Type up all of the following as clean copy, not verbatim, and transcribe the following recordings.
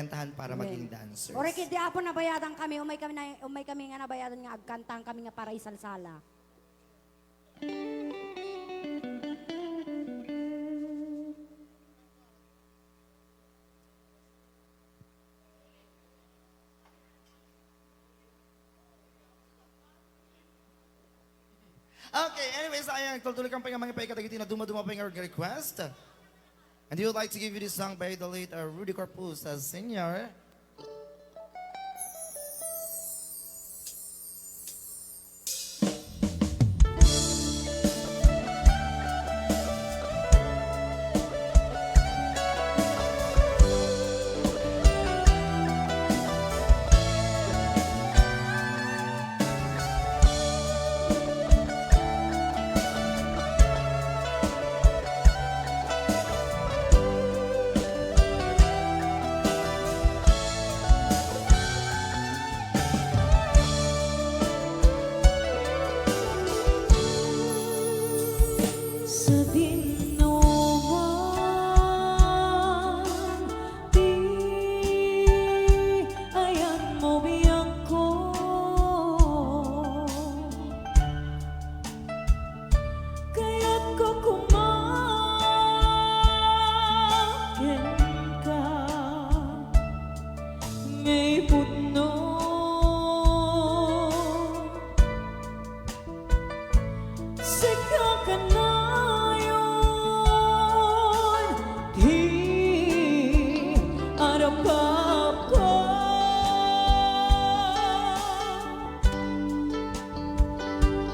kantahan para maging dancers. Ore kidi apo nabayadan kami, umay kami nga nabayadan nga agkantang kami nga para isalsala. Okay, anyways, ayan, tuloy kang mga paikatagiti na dumaduma pa yung request. And he would like to give you this song by the late Rudy Corpus as senior.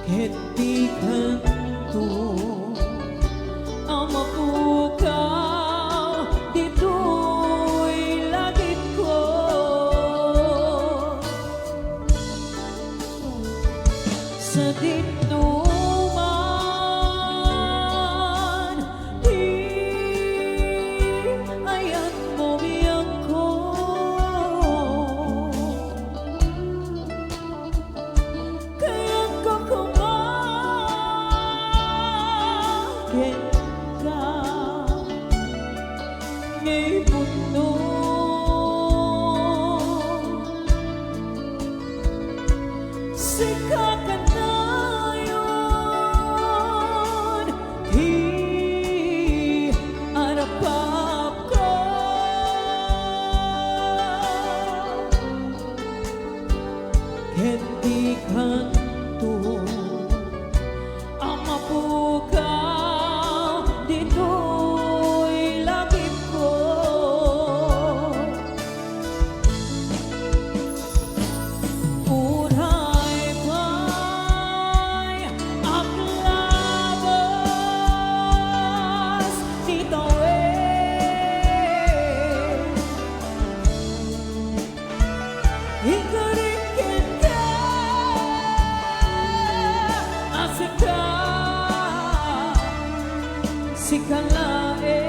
Heti kanto ang mapukaw dito'y langit ko sa dinuman di ayan mo biyang ko kaya't ko ngay puno sa kakanayon di arapap ko hindi kanto ang mapukaw dito'y langit ko uray pa'y aklabas ditawin ikarikin ka asika si kalae